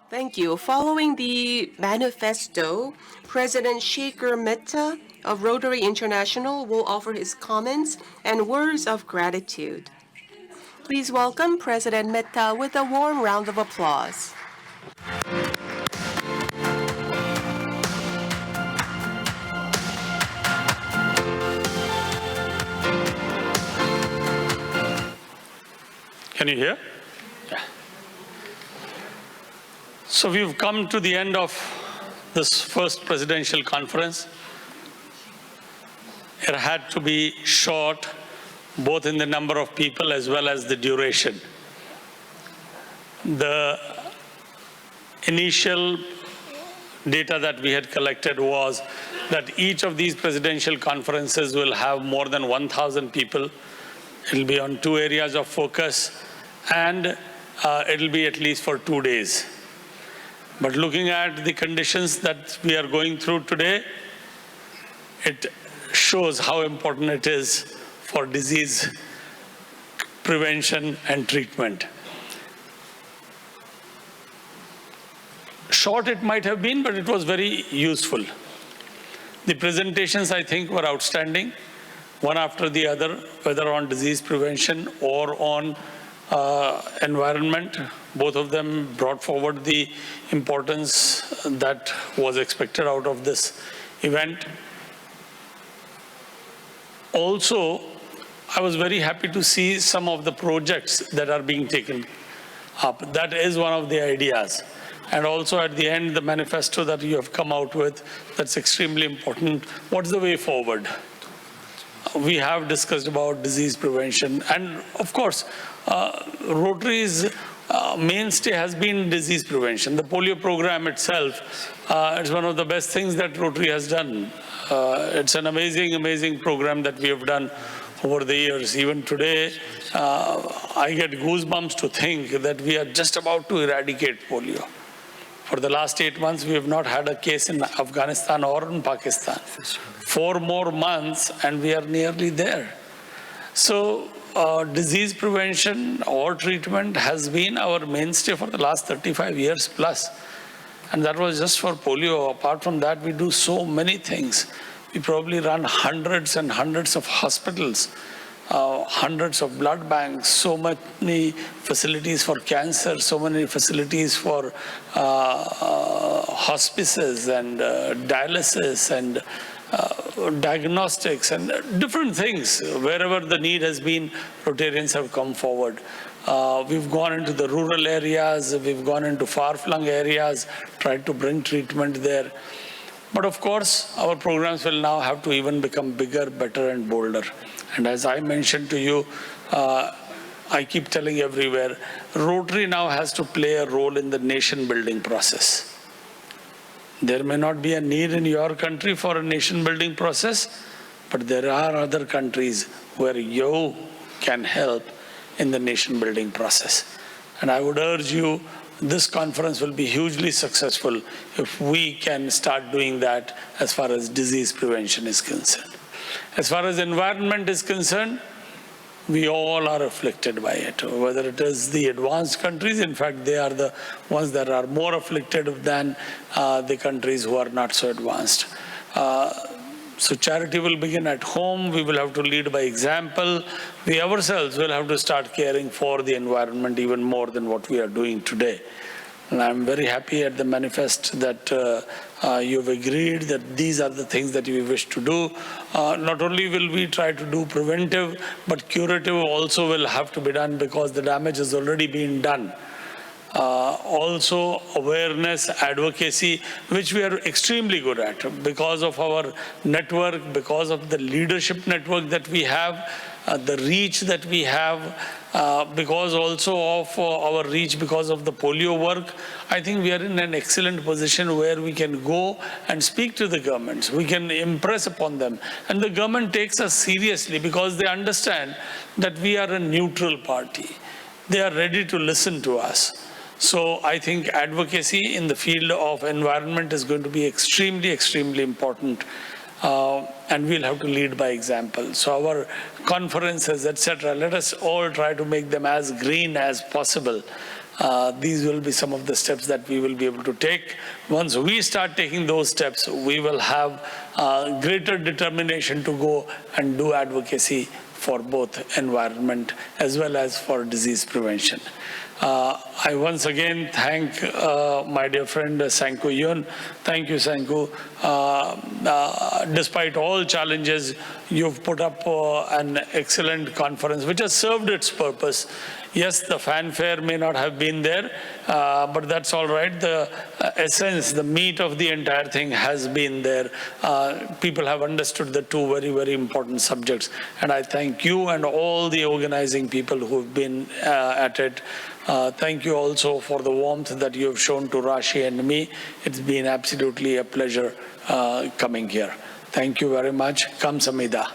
Thank you. Following the manifesto, President Shekhar Mehta of Rotary International will offer his comments and words of gratitude. Please welcome President Mehta with a warm round of applause. Can you hear? Yeah. So we've come to the end of this first presidential conference. It had to be short, both in the number of people as well as the duration. The initial data that we had collected was that each of these presidential conferences will have more than 1,000 people. It will be on 2 areas of focus, and it will be at least for 2 days. But looking at the conditions that we are going through today, it shows how important it is for disease prevention and treatment. Short it might have been, but it was very useful. The presentations, I think, were outstanding, one after the other, whether on disease prevention or on environment. Both of them brought forward the importance that was expected out of this event. Also, I was very happy to see some of the projects that are being taken up. That is one of the ideas. And also at the end, the manifesto that you have come out with, that's extremely important. What's the way forward? We have discussed about disease prevention. And of course, Rotary's mainstay has been disease prevention. The polio program itself is one of the best things that Rotary has done. It's an amazing, amazing program that we have done over the years. Even today, I get goosebumps to think that we are just about to eradicate polio. For the last 8 months, we have not had a case in Afghanistan or in Pakistan. 4 more months, and we are nearly there. So disease prevention or treatment has been our mainstay for the last 35 years plus. And that was just for polio. Apart from that, we do so many things. We probably run hundreds and hundreds of hospitals, hundreds of blood banks, so many facilities for cancer, so many facilities for hospices and dialysis and diagnostics and different things. Wherever the need has been, Rotarians have come forward. We've gone into the rural areas, we've gone into far-flung areas, tried to bring treatment there. But of course, our programs will now have to even become bigger, better, and bolder. And as I mentioned to you, I keep telling everywhere, Rotary now has to play a role in the nation-building process. There may not be a need in your country for a nation-building process, but there are other countries where you can help in the nation-building process. And I would urge you, this conference will be hugely successful if we can start doing that as far as disease prevention is concerned. As far as environment is concerned, we all are afflicted by it, whether it is the advanced countries. In fact, they are the ones that are more afflicted than the countries who are not so advanced. So charity will begin at home. We will have to lead by example. We ourselves will have to start caring for the environment even more than what we are doing today. And I'm very happy at the manifest that you've agreed that these are the things that we wish to do. Not only will we try to do preventive, but curative also will have to be done because the damage has already been done. Also awareness, advocacy, which we are extremely good at because of our network, because of the leadership network that we have, the reach that we have, because also of our reach because of the polio work. I think we are in an excellent position where we can go and speak to the governments. We can impress upon them. And the government takes us seriously because they understand that we are a neutral party. They are ready to listen to us. So I think advocacy in the field of environment is going to be extremely, extremely important. And we'll have to lead by example. So our conferences, etc., let us all try to make them as green as possible. These will be some of the steps that we will be able to take. Once we start taking those steps, we will have greater determination to go and do advocacy for both environment as well as for disease prevention. I once again thank my dear friend Sanku Yun. Thank you, Sanku. Despite all challenges, you've put up an excellent conference which has served its purpose. Yes, the fanfare may not have been there, but that's all right. The essence, the meat of the entire thing has been there. People have understood the two very, very important subjects. And I thank you and all the organizing people who've been at it. Thank you also for the warmth that you have shown to Rashi and me. It's been absolutely a pleasure coming here. Thank you very much. Kam Samida.